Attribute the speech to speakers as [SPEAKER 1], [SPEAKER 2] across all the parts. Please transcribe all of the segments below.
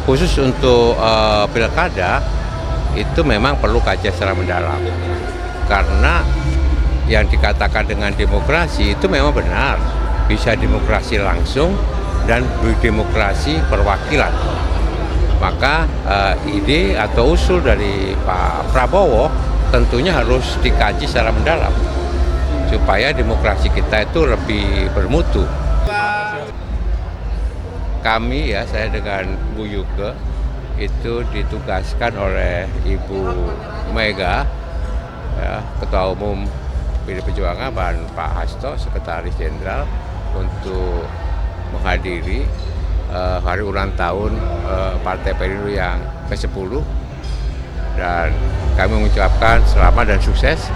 [SPEAKER 1] Khusus untuk pilkada itu memang perlu kajian secara mendalam, karena yang dikatakan dengan demokrasi itu memang benar, bisa demokrasi langsung dan demokrasi perwakilan. Maka ide atau usul dari Pak Prabowo tentunya harus dikaji secara mendalam supaya demokrasi kita itu lebih bermutu. Kami ya, saya dengan Bu Yuke itu ditugaskan oleh Ibu Mega, ya, Ketua Umum PDI Perjuangan, dan Pak Hasto, Sekretaris Jenderal, untuk menghadiri hari ulang tahun Partai Perindo yang ke-10, dan kami mengucapkan selamat dan sukses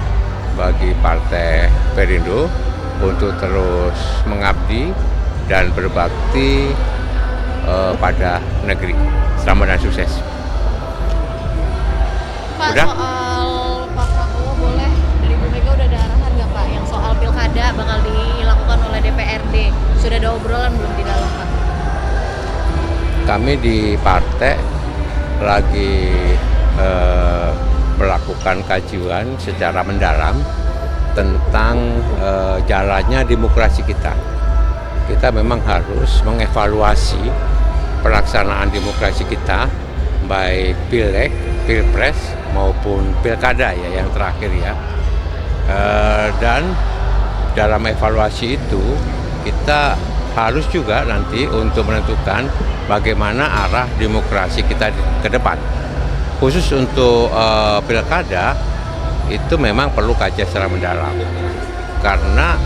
[SPEAKER 1] bagi Partai Perindo untuk terus mengabdi dan berbakti pada negeri. Selamat dan sukses.
[SPEAKER 2] Pak,
[SPEAKER 1] Udah?
[SPEAKER 2] soal Pak Prabowo, boleh dari Bu Mega udah ada arahan nggak Pak yang soal pilkada bakal dilakukan oleh DPRD? Sudah ada obrolan belum di dalam Pak?
[SPEAKER 1] Kami di partai lagi melakukan kajian secara mendalam tentang jalannya demokrasi kita. Kita memang harus mengevaluasi pelaksanaan demokrasi kita, baik pileg, pilpres maupun pilkada ya yang terakhir ya. Dan dalam evaluasi itu kita harus juga nanti untuk menentukan bagaimana arah demokrasi kita ke depan. Khusus untuk pilkada itu memang perlu kajian secara mendalam, karena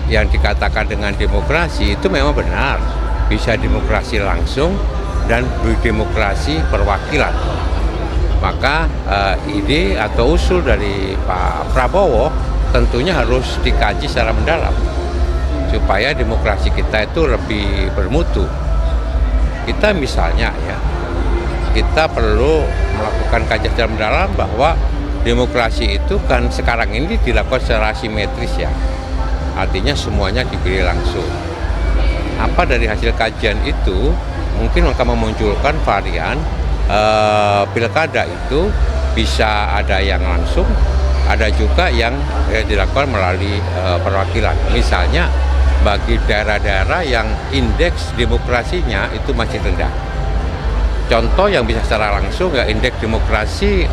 [SPEAKER 1] yang dikatakan dengan demokrasi itu memang benar, bisa demokrasi langsung dan demokrasi perwakilan. Maka ide atau usul dari Pak Prabowo tentunya harus dikaji secara mendalam supaya demokrasi kita itu lebih bermutu. Kita misalnya ya, kita perlu melakukan kajian secara mendalam bahwa demokrasi itu kan sekarang ini dilakukan secara simetris ya, artinya semuanya dipilih langsung. Apa dari hasil kajian itu mungkin akan memunculkan varian pilkada itu bisa ada yang langsung, ada juga yang dilakukan melalui perwakilan. Misalnya bagi daerah-daerah yang indeks demokrasinya itu masih rendah. Contoh yang bisa secara langsung ya, indeks demokrasi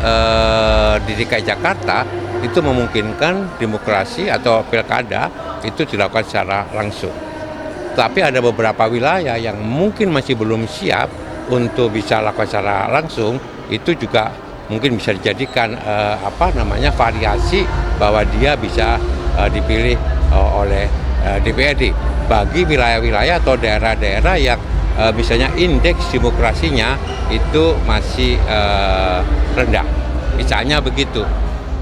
[SPEAKER 1] di DKI Jakarta itu memungkinkan demokrasi atau pilkada itu dilakukan secara langsung. Tapi ada beberapa wilayah yang mungkin masih belum siap untuk bisa lakukan secara langsung, itu juga mungkin bisa dijadikan variasi bahwa dia bisa dipilih oleh DPRD bagi wilayah-wilayah atau daerah-daerah yang misalnya indeks demokrasinya itu masih rendah, misalnya begitu.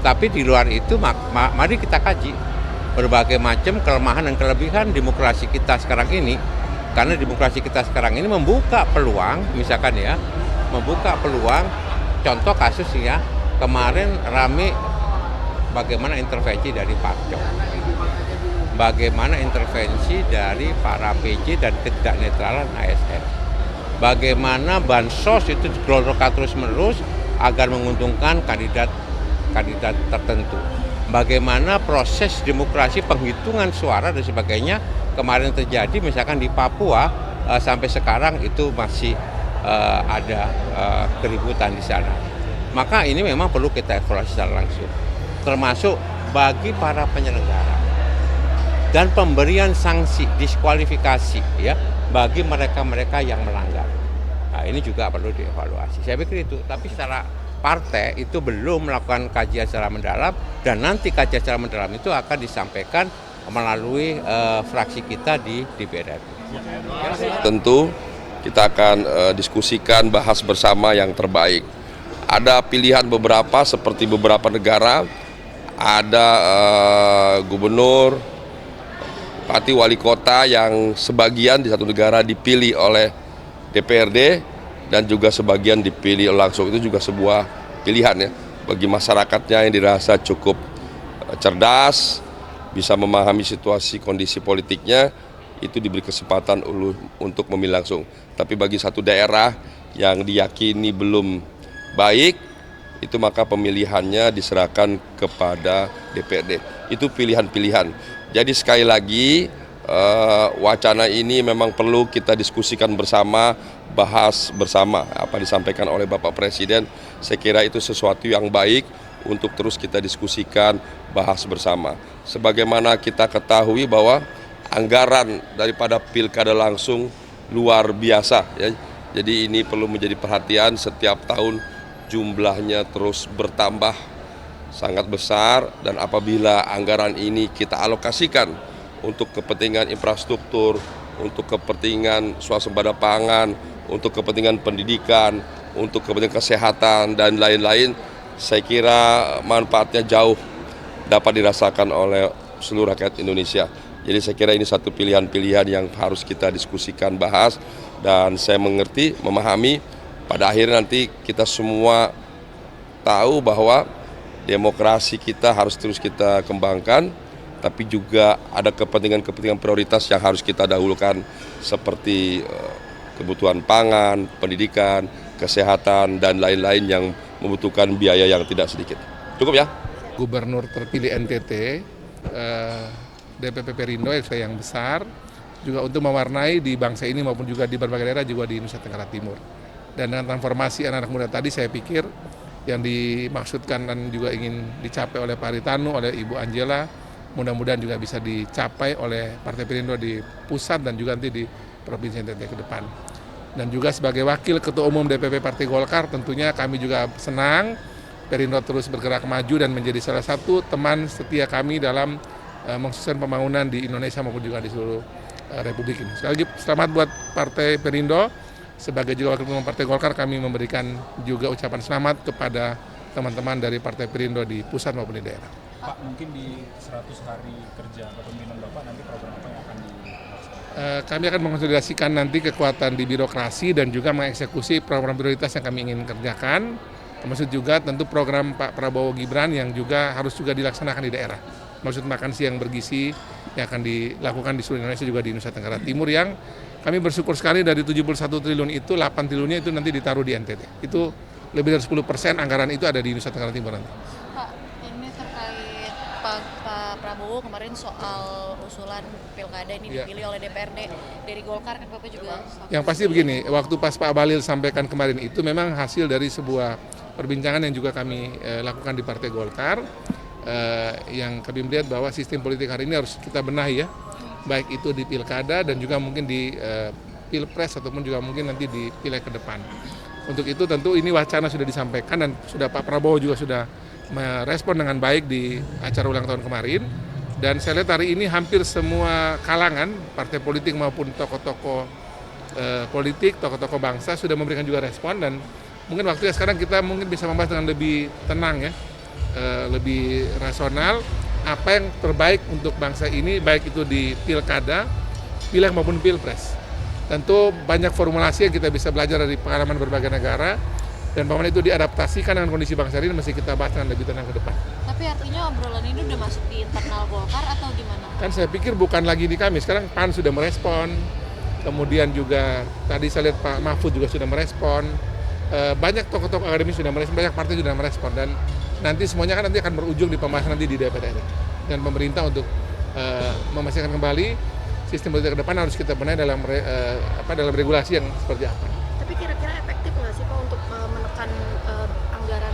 [SPEAKER 1] Tapi di luar itu mari kita kaji berbagai macam kelemahan dan kelebihan demokrasi kita sekarang ini, karena demokrasi kita sekarang ini membuka peluang, misalkan ya, membuka peluang. Contoh kasus ya, kemarin rame bagaimana intervensi dari Parcok, bagaimana intervensi dari para PJ dan ketidaknetralan ASN, bagaimana bansos itu digelontorkan terus-menerus agar menguntungkan kandidat tertentu. Bagaimana proses demokrasi penghitungan suara dan sebagainya kemarin terjadi misalkan di Papua, sampai sekarang itu masih ada keributan di sana. Maka ini memang perlu kita evaluasi secara langsung, termasuk bagi para penyelenggara dan pemberian sanksi diskualifikasi ya bagi mereka-mereka yang melanggar. Nah, ini juga perlu dievaluasi. Saya pikir itu, tapi secara partai itu belum melakukan kajian secara mendalam, dan nanti kajian secara mendalam itu akan disampaikan melalui fraksi kita di DPR.
[SPEAKER 3] Tentu kita akan diskusikan, bahas bersama yang terbaik. Ada pilihan beberapa seperti beberapa negara, ada gubernur, bupati, wali kota yang sebagian di satu negara dipilih oleh DPRD dan juga sebagian dipilih langsung. Itu juga sebuah pilihan ya bagi masyarakatnya yang dirasa cukup cerdas, bisa memahami situasi kondisi politiknya, itu diberi kesempatan untuk memilih langsung. Tapi bagi satu daerah yang diyakini belum baik, itu maka pemilihannya diserahkan kepada DPRD. Itu pilihan-pilihan. Jadi sekali lagi wacana ini memang perlu kita diskusikan bersama, bahas bersama. Apa disampaikan oleh Bapak Presiden, saya kira itu sesuatu yang baik untuk terus kita diskusikan, bahas bersama. Sebagaimana kita ketahui bahwa anggaran daripada pilkada langsung luar biasa, ya. Jadi ini perlu menjadi perhatian, setiap tahun jumlahnya terus bertambah sangat besar, dan apabila anggaran ini kita alokasikan untuk kepentingan infrastruktur, untuk kepentingan swasembada pangan, untuk kepentingan pendidikan, untuk kepentingan kesehatan dan lain-lain, saya kira manfaatnya jauh dapat dirasakan oleh seluruh rakyat Indonesia. Jadi saya kira ini satu pilihan-pilihan yang harus kita diskusikan, bahas, dan saya mengerti, memahami, pada akhirnya nanti kita semua tahu bahwa demokrasi kita harus terus kita kembangkan, tapi juga ada kepentingan-kepentingan prioritas yang harus kita dahulukan, seperti kebutuhan pangan, pendidikan, kesehatan, dan lain-lain yang membutuhkan biaya yang tidak sedikit. Cukup ya?
[SPEAKER 4] Gubernur terpilih NTT, DPP Perindo yang besar, juga untuk mewarnai di bangsa ini maupun juga di berbagai daerah, juga di Nusa Tenggara Timur. Dan dengan transformasi anak-anak muda tadi, saya pikir yang dimaksudkan dan juga ingin dicapai oleh Pak Haritanu, oleh Ibu Angela, mudah-mudahan juga bisa dicapai oleh Partai Perindo di pusat dan juga nanti di Provinsi NTT ke depan. Dan juga sebagai wakil Ketua Umum DPP Partai Golkar, tentunya kami juga senang Perindo terus bergerak maju dan menjadi salah satu teman setia kami dalam mensukseskan pembangunan di Indonesia maupun juga di seluruh Republik ini. Sekali lagi selamat buat Partai Perindo. Sebagai juga wakil ketua Partai Golkar, kami memberikan juga ucapan selamat kepada teman-teman dari Partai Perindo di pusat maupun di daerah.
[SPEAKER 5] Pak, mungkin di 100 hari kerja kepemimpinan Bapak nanti program apa yang akan dilaksanakan?
[SPEAKER 4] Kami akan mengonsolidasikan nanti kekuatan di birokrasi dan juga mengeksekusi program prioritas yang kami ingin kerjakan, termasuk juga tentu program Pak Prabowo Gibran yang juga harus juga dilaksanakan di daerah. Maksud makan siang bergizi yang akan dilakukan di seluruh Indonesia, juga di Nusa Tenggara Timur, yang kami bersyukur sekali dari 71 triliun itu 8 triliunnya itu nanti ditaruh di NTT. Itu lebih dari 10% anggaran itu ada di Nusa Tenggara Timur nanti.
[SPEAKER 2] Pak, ini terkait Pak Prabowo kemarin soal usulan pilkada ini dipilih oleh DPRD dari Golkar, kan Bapak juga.
[SPEAKER 4] Yang pasti begini, waktu pas Pak Balil sampaikan kemarin itu memang hasil dari sebuah perbincangan yang juga kami lakukan di Partai Golkar, yang kami melihat bahwa sistem politik hari ini harus kita benahi, ya, baik itu di pilkada dan juga mungkin di pilpres ataupun juga mungkin nanti di pileg ke depan. Untuk itu tentu ini wacana sudah disampaikan dan sudah Pak Prabowo juga sudah merespon dengan baik di acara ulang tahun kemarin, dan saya lihat hari ini hampir semua kalangan partai politik maupun tokoh-tokoh politik, tokoh-tokoh bangsa sudah memberikan juga respon, dan mungkin waktunya sekarang kita mungkin bisa membahas dengan lebih tenang, ya, lebih rasional apa yang terbaik untuk bangsa ini, baik itu di pilkada, pileg maupun pilpres. Tentu banyak formulasi yang kita bisa belajar dari pengalaman berbagai negara, dan bagaimana itu diadaptasikan dengan kondisi bangsa ini mesti kita bahas dengan lebih tenang ke depan.
[SPEAKER 2] Tapi artinya obrolan ini udah masuk di internal Golkar atau gimana?
[SPEAKER 4] Kan saya pikir bukan lagi di kami, sekarang PAN sudah merespon, kemudian juga tadi saya lihat Pak Mahfud juga sudah merespon, banyak tokoh-tokoh akademis sudah merespon, banyak partai sudah merespon, dan nanti semuanya kan nanti akan berujung di pembahasan nanti di DPR dan pemerintah untuk memastikan kembali sistem politik ke depan harus kita benahi dalam dalam regulasi yang seperti apa.
[SPEAKER 6] Tapi kira-kira efektif nggak sih Pak untuk menekan anggaran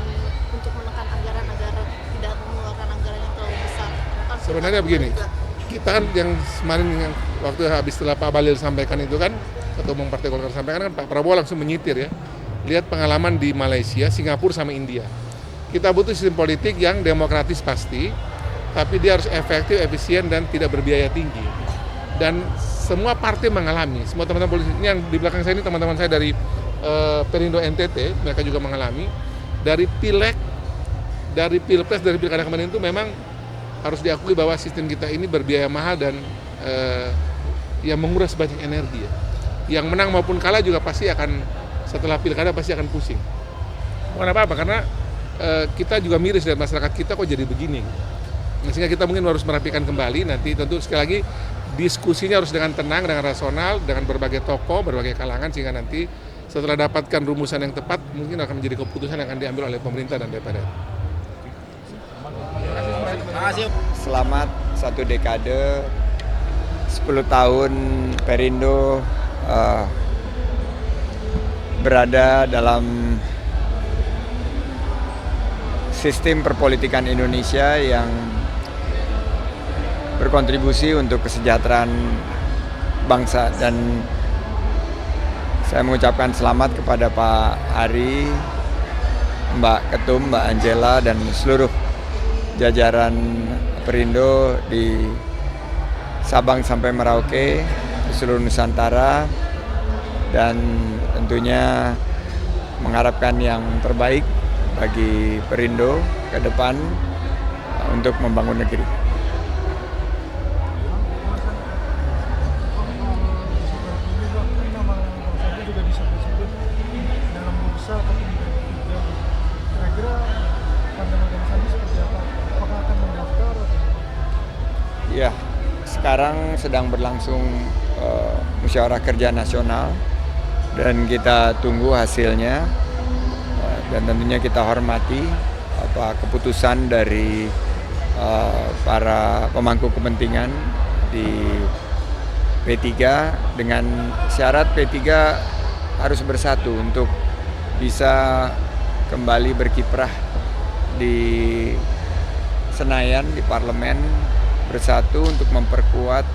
[SPEAKER 6] agar tidak mengeluarkan anggaran yang terlalu besar?
[SPEAKER 4] Sebenarnya begini, kita kan yang kemarin yang waktu habis setelah Pak Balil sampaikan itu kan, Ketua Umum Partai Golkar sampaikan kan, Pak Prabowo langsung menyitir, ya, lihat pengalaman di Malaysia, Singapura sama India. Kita butuh sistem politik yang demokratis pasti, tapi dia harus efektif, efisien, dan tidak berbiaya tinggi. Dan semua partai mengalami, semua teman-teman politik ini yang di belakang saya ini teman-teman saya dari Perindo NTT, mereka juga mengalami dari pileg, dari pilpres, dari pilkada kemarin itu memang harus diakui bahwa sistem kita ini berbiaya mahal dan yang menguras banyak energi, ya. Yang menang maupun kalah juga pasti akan setelah pilkada pasti akan pusing. Bukan apa-apa, karena kita juga miris dari masyarakat kita kok jadi begini. Sehingga kita mungkin harus merapikan kembali, nanti tentu sekali lagi diskusinya harus dengan tenang, dengan rasional, dengan berbagai tokoh, berbagai kalangan, sehingga nanti setelah dapatkan rumusan yang tepat, mungkin akan menjadi keputusan yang akan diambil oleh pemerintah dan DPR.
[SPEAKER 7] Selamat 1 dekade, 10 tahun Perindo berada dalam sistem perpolitikan Indonesia yang berkontribusi untuk kesejahteraan bangsa, dan saya mengucapkan selamat kepada Pak Ari, Mbak Ketum, Mbak Angela, dan seluruh jajaran Perindo di Sabang sampai Merauke, di seluruh Nusantara, dan tentunya mengharapkan yang terbaik bagi Perindo ke depan untuk membangun negeri. Ya, sekarang sedang berlangsung musyawarah kerja nasional dan kita tunggu hasilnya, dan tentunya kita hormati keputusan dari para pemangku kepentingan di P3 dengan syarat P3 harus bersatu untuk bisa kembali berkiprah di Senayan, di parlemen, bersatu untuk memperkuat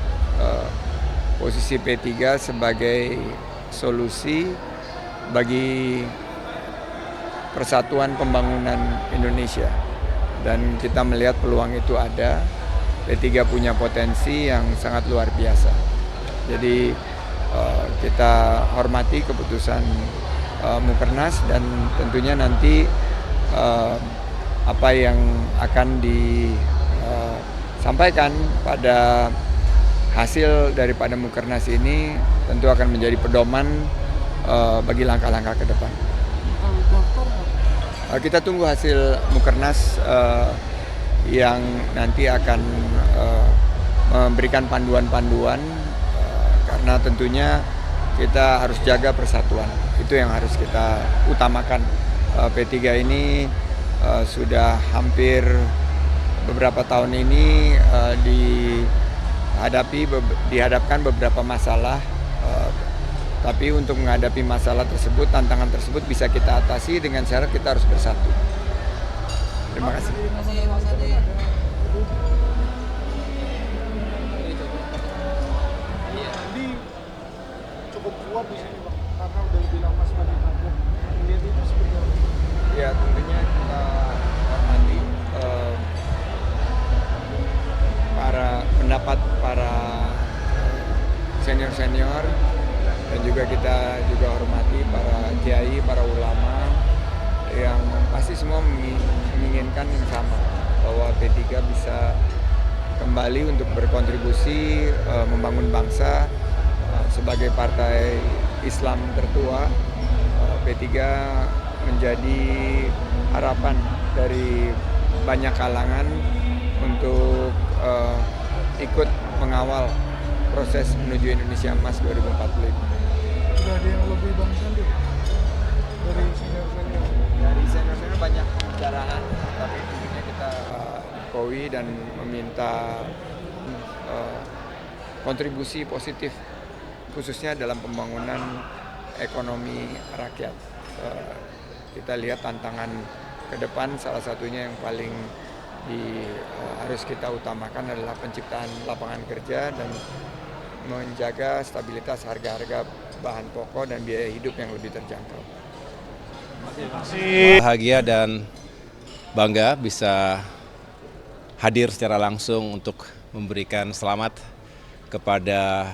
[SPEAKER 7] posisi P3 sebagai solusi bagi persatuan pembangunan Indonesia. Dan kita melihat peluang itu ada. P3 punya potensi yang sangat luar biasa. Jadi kita hormati keputusan Mukernas, dan tentunya nanti apa yang akan disampaikan pada hasil daripada Mukernas ini tentu akan menjadi pedoman bagi langkah-langkah ke depan. Kita tunggu hasil Mukernas yang nanti akan memberikan panduan-panduan, karena tentunya kita harus jaga persatuan. Itu yang harus kita utamakan. P3 ini sudah hampir beberapa tahun ini dihadapkan beberapa masalah, tapi untuk menghadapi masalah tersebut, tantangan tersebut bisa kita atasi dengan syarat kita harus bersatu. Terima kasih.
[SPEAKER 8] Cukup kuat di sini, Bang, karena udah lebih lama sebagai kader. Lihat itu seperti apa?
[SPEAKER 7] Ya, tentunya kita hormati pendapat para senior-senior, dan juga kita juga hormati para kiai, para ulama yang pasti semua menginginkan yang sama, bahwa P3 bisa kembali untuk berkontribusi membangun bangsa. Sebagai partai Islam tertua, P3 menjadi harapan dari banyak kalangan untuk ikut mengawal proses menuju Indonesia Emas 2045.
[SPEAKER 8] Sudah ada yang lebih Bang Sandi dari senior-senior?
[SPEAKER 7] Dari senior-senior banyak pembicaraan, tapi tentunya kita Jokowi dan meminta kontribusi positif khususnya dalam pembangunan ekonomi rakyat. Kita lihat tantangan ke depan, salah satunya yang paling harus kita utamakan adalah penciptaan lapangan kerja dan menjaga stabilitas harga-harga bahan pokok dan biaya hidup yang lebih terjangkau.
[SPEAKER 9] Bahagia dan bangga bisa hadir secara langsung untuk memberikan selamat kepada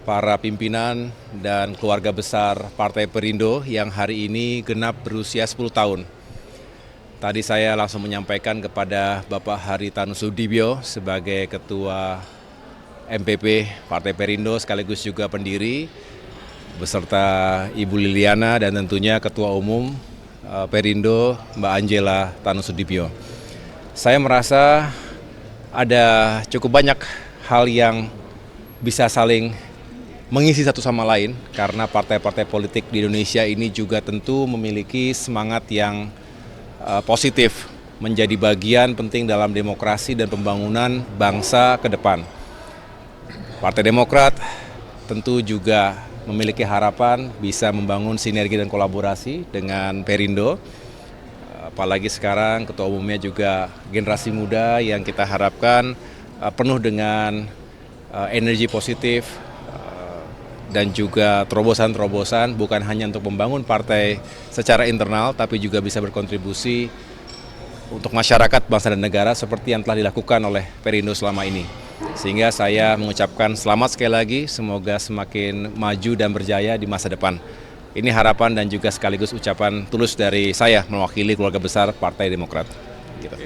[SPEAKER 9] para pimpinan dan keluarga besar Partai Perindo yang hari ini genap berusia 10 tahun. Tadi saya langsung menyampaikan kepada Bapak Haritanu Sudibyo sebagai Ketua MPP Partai Perindo sekaligus juga pendiri, beserta Ibu Liliana dan tentunya Ketua Umum Perindo Mbak Angela Tanusudibyo. Saya merasa ada cukup banyak hal yang bisa saling mengisi satu sama lain, karena partai-partai politik di Indonesia ini juga tentu memiliki semangat yang positif, menjadi bagian penting dalam demokrasi dan pembangunan bangsa ke depan. Partai Demokrat tentu juga memiliki harapan bisa membangun sinergi dan kolaborasi dengan Perindo, apalagi sekarang ketua umumnya juga generasi muda yang kita harapkan penuh dengan energi positif dan juga terobosan-terobosan, bukan hanya untuk membangun partai secara internal, tapi juga bisa berkontribusi untuk masyarakat, bangsa dan negara seperti yang telah dilakukan oleh Perindo selama ini. Sehingga saya mengucapkan selamat sekali lagi, semoga semakin maju dan berjaya di masa depan. Ini harapan dan juga sekaligus ucapan tulus dari saya mewakili keluarga besar Partai Demokrat. Gitu.